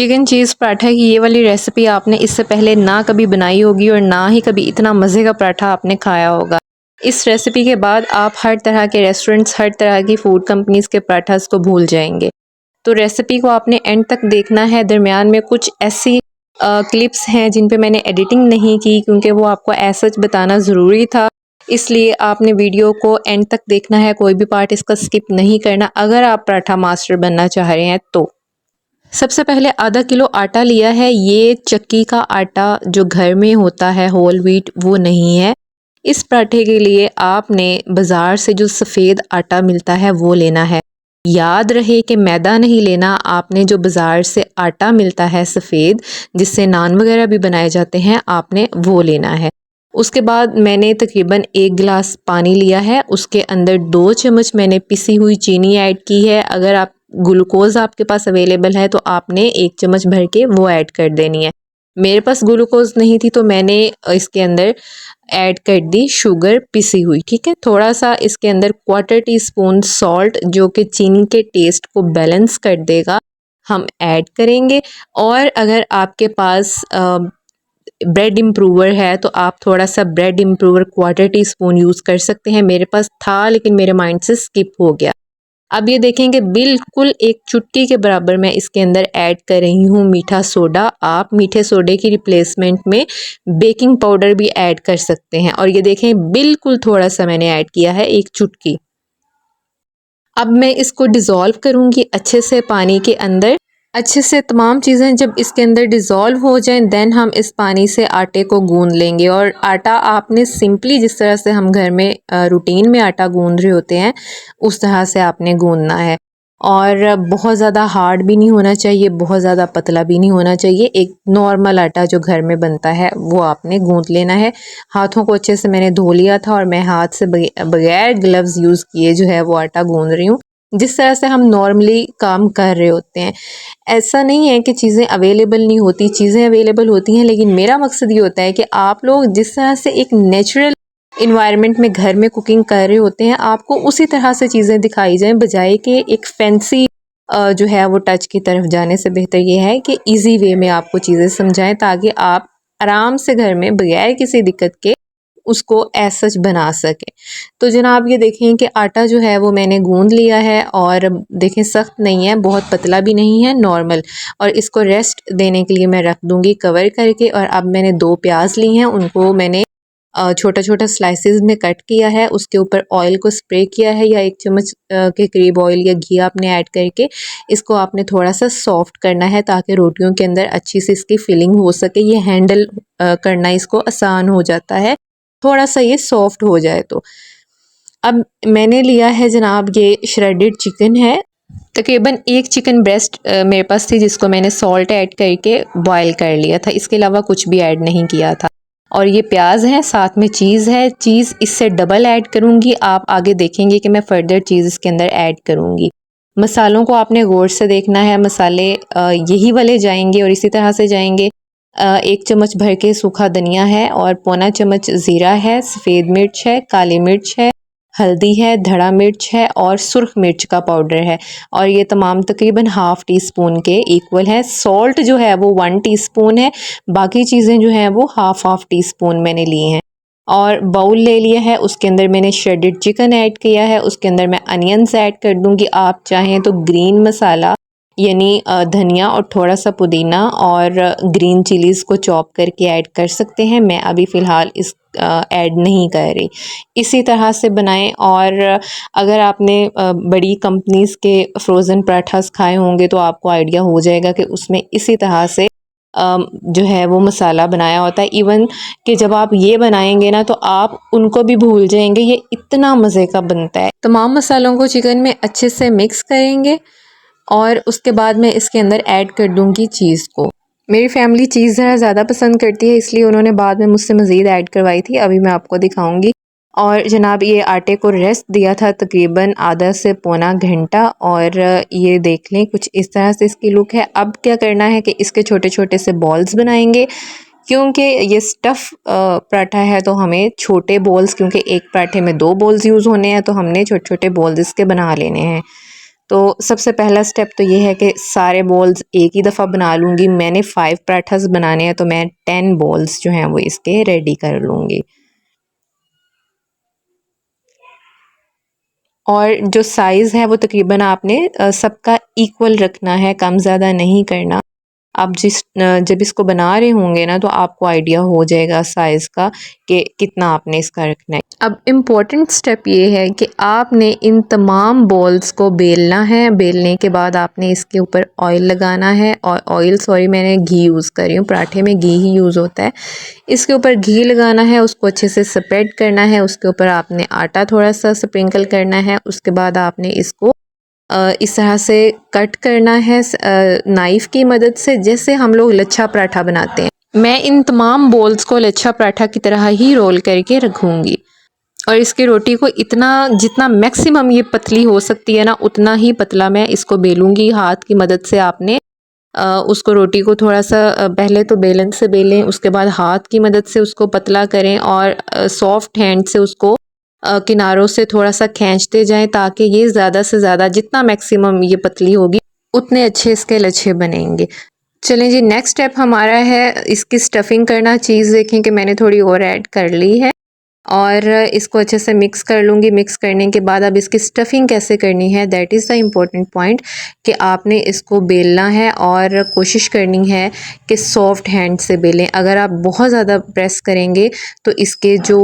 Chicken चीज़ पराठा की ये वाली रेसिपी आपने इससे पहले ना कभी बनाई होगी और ना ही कभी इतना मज़े का पराठा आपने खाया होगा। इस रेसिपी के बाद आप हर तरह के रेस्टोरेंट्स, हर तरह की फूड कंपनीज़ के पराठास को भूल जाएंगे। तो रेसिपी को आपने एंड तक देखना है। दरमियान में कुछ ऐसी क्लिप्स हैं जिन पे मैंने एडिटिंग नहीं की क्योंकि वो आपको ऐसा बताना ज़रूरी था, इसलिए आपने वीडियो को एंड तक देखना है, कोई भी पार्ट इसका स्किप नहीं करना अगर आप पराठा मास्टर बनना चाह रहे हैं तो। सबसे पहले आधा किलो आटा लिया है। ये चक्की का आटा जो घर में होता है, होल व्हीट, वो नहीं है। इस पराठे के लिए आपने बाज़ार से जो सफ़ेद आटा मिलता है वो लेना है। याद रहे कि मैदा नहीं लेना, आपने जो बाज़ार से आटा मिलता है सफ़ेद, जिससे नान वगैरह भी बनाए जाते हैं, आपने वो लेना है। उसके बाद मैंने तकरीबन 1 गिलास पानी लिया है, उसके अंदर 2 चम्मच मैंने पिसी हुई चीनी ऐड की है। अगर आप ग्लूकोज़ आपके पास अवेलेबल है तो आपने 1 चम्मच भर के वो ऐड कर देनी है। मेरे पास ग्लूकोज़ नहीं थी तो मैंने इसके अंदर ऐड कर दी शुगर पिसी हुई, ठीक है। थोड़ा सा इसके अंदर 1/4 टीस्पून सॉल्ट, जो कि चीनी के टेस्ट को बैलेंस कर देगा, हम ऐड करेंगे। और अगर आपके पास ब्रेड इम्प्रूवर है तो आप थोड़ा सा ब्रेड इम्प्रूवर 1/4 टीस्पून यूज़ कर सकते हैं। मेरे पास था लेकिन मेरे माइंड से स्किप हो गया। अब ये देखेंगे बिल्कुल एक चुटकी के बराबर मैं इसके अंदर ऐड कर रही हूँ मीठा सोडा। आप मीठे सोडे की रिप्लेसमेंट में बेकिंग पाउडर भी ऐड कर सकते हैं। और ये देखें बिल्कुल थोड़ा सा मैंने ऐड किया है, 1 चुटकी। अब मैं इसको डिज़ोल्व करूँगी अच्छे से पानी के अंदर। अच्छे से तमाम चीज़ें जब इसके अंदर डिज़ोल्व हो जाएं देन हम इस पानी से आटे को गूंद लेंगे। और आटा आपने सिंपली जिस तरह से हम घर में रूटीन में आटा गूंद रहे होते हैं उस तरह से आपने गूंदना है। और बहुत ज़्यादा हार्ड भी नहीं होना चाहिए, बहुत ज़्यादा पतला भी नहीं होना चाहिए। एक नॉर्मल आटा जो घर में बनता है वो आपने गूंद लेना है। हाथों को अच्छे से मैंने धो लिया था और मैं हाथ से बगैर ग्लव्स यूज़ किए जो है वो आटा गूंद रही हूँ, जिस तरह से हम नॉर्मली काम कर रहे होते हैं। ऐसा नहीं है कि चीज़ें अवेलेबल नहीं होती, चीज़ें अवेलेबल होती हैं, लेकिन मेरा मकसद ये होता है कि आप लोग जिस तरह से एक नेचुरल इन्वायरमेंट में घर में कुकिंग कर रहे होते हैं, आपको उसी तरह से चीज़ें दिखाई जाएं, बजाय कि एक फैंसी जो है वो टच की तरफ जाने से बेहतर ये है कि इजी वे में आपको चीज़ें समझाएं ताकि आप आराम से घर में बगैर किसी दिक्कत के उसको ऐसा सच बना सके। तो जनाब ये देखें कि आटा जो है वो मैंने गूंद लिया है और देखें सख्त नहीं है, बहुत पतला भी नहीं है, नॉर्मल। और इसको रेस्ट देने के लिए मैं रख दूंगी कवर करके। और अब मैंने 2 प्याज ली हैं, उनको मैंने छोटा छोटा स्लाइसेस में कट किया है। उसके ऊपर ऑयल को स्प्रे किया है या 1 चम्मच के करीब ऑयल या घी आपने ऐड करके इसको आपने थोड़ा सा सॉफ्ट करना है ताकि रोटियों के अंदर अच्छी से इसकी फिलिंग हो सके। ये हैंडल करना इसको आसान हो जाता है, थोड़ा सा ये सॉफ्ट हो जाए तो। अब मैंने लिया है जनाब, ये श्रेडेड चिकन है। तकरीबन 1 चिकन ब्रेस्ट मेरे पास थी जिसको मैंने सॉल्ट ऐड करके बॉयल कर लिया था, इसके अलावा कुछ भी ऐड नहीं किया था। और ये प्याज है, साथ में चीज़ है, चीज़ इससे डबल ऐड करूँगी। आप आगे देखेंगे कि मैं फ़र्दर चीज़ इसके अंदर ऐड करूँगी। मसालों को आपने गौर से देखना है, मसाले यही वाले जाएंगे और इसी तरह से जाएंगे। 1 चम्मच भर के सूखा धनिया है और पौना चम्मच ज़ीरा है, सफ़ेद मिर्च है, काली मिर्च है, हल्दी है, धड़ा मिर्च है और सुर्ख मिर्च का पाउडर है। और ये तमाम तकरीबन ½ टीस्पून के इक्वल है। सॉल्ट जो है वो 1 टीस्पून है, बाकी चीज़ें जो हैं वो ½ टीस्पून मैंने ली हैं। और बाउल ले लिया है, उसके अंदर मैंने श्रेडेड चिकन ऐड किया है, उसके अंदर मैं अनियंस ऐड कर दूँगी। आप चाहें तो ग्रीन मसाला यानी धनिया और थोड़ा सा पुदीना और ग्रीन चिलीज़ को चॉप करके ऐड कर सकते हैं। मैं अभी फ़िलहाल इस ऐड नहीं कर रही। इसी तरह से बनाएं। और अगर आपने बड़ी कंपनीज़ के फ्रोज़न पराठास खाए होंगे तो आपको आइडिया हो जाएगा कि उसमें इसी तरह से जो है वो मसाला बनाया होता है। इवन कि जब आप ये बनाएंगे ना तो आप उनको भी भूल जाएंगे, ये इतना मज़े का बनता है। तमाम मसालों को चिकन में अच्छे से मिक्स करेंगे और उसके बाद मैं इसके अंदर ऐड कर दूंगी चीज़ को। मेरी फैमिली चीज़ ज़रा ज़्यादा पसंद करती है, इसलिए उन्होंने बाद में मुझसे मज़ीद ऐड करवाई थी, अभी मैं आपको दिखाऊंगी। और जनाब ये आटे को रेस्ट दिया था तकरीबन आधा से पौना घंटा और ये देख लें कुछ इस तरह से इसकी लुक है। अब क्या करना है कि इसके छोटे छोटे से बॉल्स बनाएंगे। क्योंकि ये स्टफ़ पराठा है तो हमें छोटे बॉल्स, क्योंकि एक पराठे में 2 बॉल्स यूज़ होने हैं तो हमने छोटे छोटे बॉल्स इसके बना लेने हैं। तो सबसे पहला स्टेप तो ये है कि सारे बॉल्स एक ही दफ़ा बना लूँगी। मैंने 5 पराठास बनाने हैं तो मैं 10 बॉल्स जो हैं वो इसके रेडी कर लूँगी। और जो साइज़ है वो तकरीबन आपने सबका इक्वल रखना है, कम ज़्यादा नहीं करना। आप जब इसको बना रहे होंगे ना तो आपको आइडिया हो जाएगा साइज़ का कि कितना आपने इसका रखना है। अब इम्पॉर्टेंट स्टेप ये है कि आपने इन तमाम बॉल्स को बेलना है। बेलने के बाद आपने इसके ऊपर ऑयल लगाना है, और ऑयल सॉरी मैंने घी यूज़ कर रही हूँ, पराठे में घी ही यूज़ होता है। इसके ऊपर घी लगाना है, उसको अच्छे से स्प्रेड करना है। उसके ऊपर आपने आटा थोड़ा सा स्प्रिंकल करना है। उसके बाद आपने इसको इस तरह से कट करना है नाइफ़ की मदद से, जैसे हम लोग लच्छा पराठा बनाते हैं। मैं इन तमाम बॉल्स को लच्छा पराठा की तरह ही रोल करके रखूँगी, और इसकी रोटी को इतना जितना मैक्सिमम ये पतली हो सकती है ना उतना ही पतला मैं इसको बेलूँगी। हाथ की मदद से आपने उसको रोटी को थोड़ा सा पहले तो बेलन से बेलें, उसके बाद हाथ की मदद से उसको पतला करें, और सॉफ्ट हैंड से उसको किनारों से थोड़ा सा खींचते जाएं, ताकि ये ज़्यादा से ज़्यादा जितना मैक्सिमम ये पतली होगी उतने अच्छे इसके लच्छे बनेंगे। चलें जी, नेक्स्ट स्टेप हमारा है इसकी स्टफ़िंग करना। चीज़ देखें कि मैंने थोड़ी और ऐड कर ली है, और इसको अच्छे से मिक्स कर लूँगी। मिक्स करने के बाद अब इसकी स्टफ़िंग कैसे करनी है, that is the important point, कि आपने इसको बेलना है और कोशिश करनी है कि सॉफ्ट हैंड से बेलें। अगर आप बहुत ज़्यादा प्रेस करेंगे तो इसके जो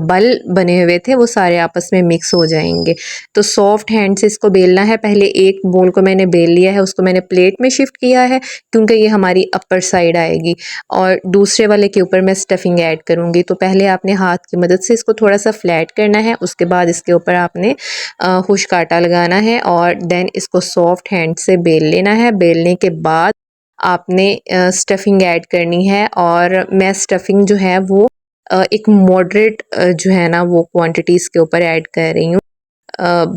बल बने हुए थे वो सारे आपस में मिक्स हो जाएंगे। तो सॉफ्ट हैंड से इसको बेलना है। पहले एक बोल को मैंने बेल लिया है, उसको मैंने प्लेट में शिफ्ट किया है क्योंकि ये हमारी अपर साइड आएगी, और दूसरे वाले के ऊपर मैं स्टफ़िंग ऐड करूँगी। तो पहले आपने हाथ की मदद से इसको थोड़ा सा फ्लैट करना है, उसके बाद इसके ऊपर आपने खुश्क आटा लगाना है, और देन इसको सॉफ्ट हैंड से बेल लेना है। बेलने के बाद आपने स्टफ़िंग ऐड करनी है, और मैं स्टफ़िंग जो है वो एक मॉडरेट जो है ना वो क्वांटिटी इसके ऊपर ऐड कर रही हूँ।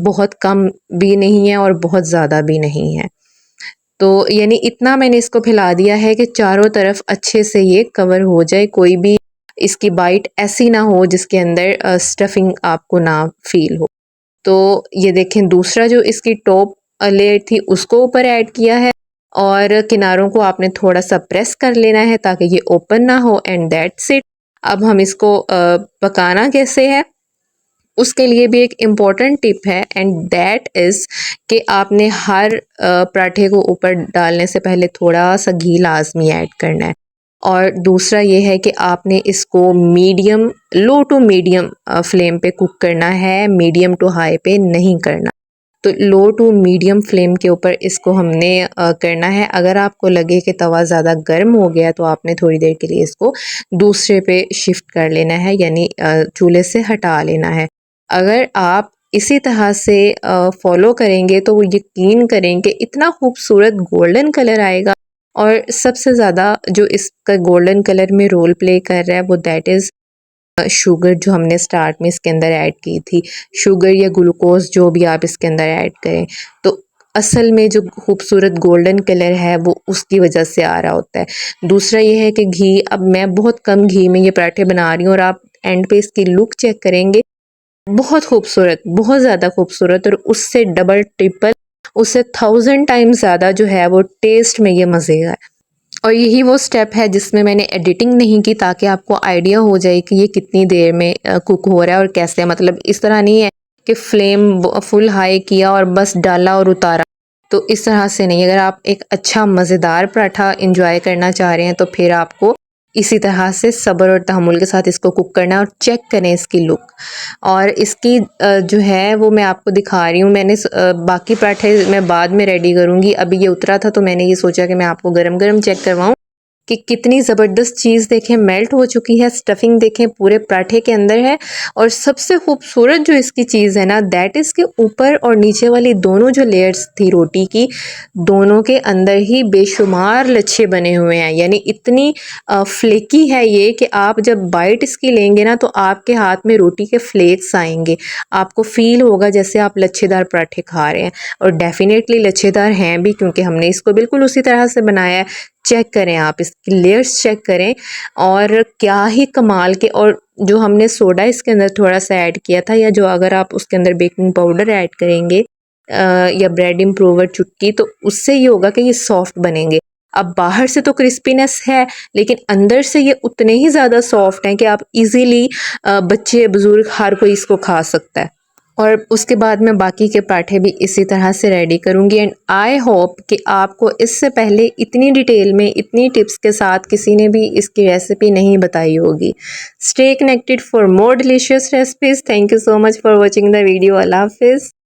बहुत कम भी नहीं है और बहुत ज़्यादा भी नहीं है। तो यानी इतना मैंने इसको फैला दिया है कि चारों तरफ अच्छे से ये कवर हो जाए, कोई भी इसकी बाइट ऐसी ना हो जिसके अंदर स्टफ़िंग आपको ना फ़ील हो। तो ये देखें, दूसरा जो इसकी टॉप लेयर थी उसको ऊपर ऐड किया है, और किनारों को आपने थोड़ा सा प्रेस कर लेना है ताकि ये ओपन ना हो, एंड दैट्स इट। अब हम इसको पकाना कैसे है उसके लिए भी एक इम्पॉर्टेंट टिप है, एंड दैट इज़ कि आपने हर पराठे को ऊपर डालने से पहले थोड़ा सा घी लाजमी ऐड करना है। और दूसरा ये है कि आपने इसको medium low to medium flame पे कुक करना है, मीडियम टू हाई पे नहीं करना। तो लो टू मीडियम फ्लेम के ऊपर इसको हमने करना है। अगर आपको लगे कि तवा ज़्यादा गर्म हो गया तो आपने थोड़ी देर के लिए इसको दूसरे पे शिफ्ट कर लेना है, यानी चूल्हे से हटा लेना है। अगर आप इसी तरह से फॉलो करेंगे तो वो यकीन करें कि इतना खूबसूरत गोल्डन कलर आएगा, और सबसे ज़्यादा जो इसका गोल्डन कलर में रोल प्ले कर रहा है वो दैट इज़ शुगर, जो हमने स्टार्ट में इसके अंदर ऐड की थी। शुगर या ग्लूकोज जो भी आप इसके अंदर ऐड करें, तो असल में जो खूबसूरत गोल्डन कलर है वो उसकी वजह से आ रहा होता है। दूसरा ये है कि घी, अब मैं बहुत कम घी में ये पराठे बना रही हूँ, और आप एंड पे इसकी लुक चेक करेंगे, बहुत खूबसूरत, बहुत ज़्यादा खूबसूरत, और उससे डबल ट्रिपल, उससे 1000 टाइम्स ज़्यादा जो है वो टेस्ट में ये मज़े का है। और यही वो स्टेप है जिसमें मैंने एडिटिंग नहीं की, ताकि आपको आइडिया हो जाए कि ये कितनी देर में कुक हो रहा है और कैसे। मतलब इस तरह नहीं है कि फ्लेम फुल हाई किया और बस डाला और उतारा, तो इस तरह से नहीं। अगर आप एक अच्छा मज़ेदार पराठा इंजॉय करना चाह रहे हैं तो फिर आपको इसी तरह से सब्र और तहम्मुल के साथ इसको कुक करना है, और चेक करें इसकी लुक। और इसकी जो है वो मैं आपको दिखा रही हूँ। मैंने बाकी पराठे मैं बाद में रेडी करूँगी। अभी ये उतरा था तो मैंने ये सोचा कि मैं आपको गरम गरम चेक करवाऊँ कि कितनी ज़बरदस्त चीज़ देखें मेल्ट हो चुकी है। स्टफ़िंग देखें पूरे पराठे के अंदर है, और सबसे खूबसूरत जो इसकी चीज़ है ना दैट इज़ के ऊपर और नीचे वाली दोनों जो लेयर्स थी रोटी की, दोनों के अंदर ही बेशुमार लच्छे बने हुए हैं। यानी इतनी फ्लेकी है ये कि आप जब बाइट इसकी लेंगे ना तो आपके हाथ में रोटी के फ्लेक्स आएंगे, आपको फ़ील होगा जैसे आप लच्छेदार पराठे खा रहे हैं। और डेफ़िनेटली लच्छेदार हैं भी, क्योंकि हमने इसको बिल्कुल उसी तरह से बनाया है। चेक करें आप इसकी लेयर्स चेक करें, और क्या ही कमाल के। और जो हमने सोडा इसके अंदर थोड़ा सा ऐड किया था, या जो अगर आप उसके अंदर बेकिंग पाउडर ऐड करेंगे या ब्रेड इम्प्रूवर चुटकी, तो उससे ये होगा कि ये सॉफ्ट बनेंगे। अब बाहर से तो क्रिस्पीनेस है, लेकिन अंदर से ये उतने ही ज़्यादा सॉफ्ट हैं कि आप इजीली बच्चे बुज़ुर्ग हर कोई इसको खा सकता है। और उसके बाद मैं बाकी के पराठे भी इसी तरह से रेडी करूँगी। एंड आई होप कि आपको इससे पहले इतनी डिटेल में इतनी टिप्स के साथ किसी ने भी इसकी रेसिपी नहीं बताई होगी। Stay connected for more delicious recipes. Thank you so much for watching the video. अल्लाह हाफिज़।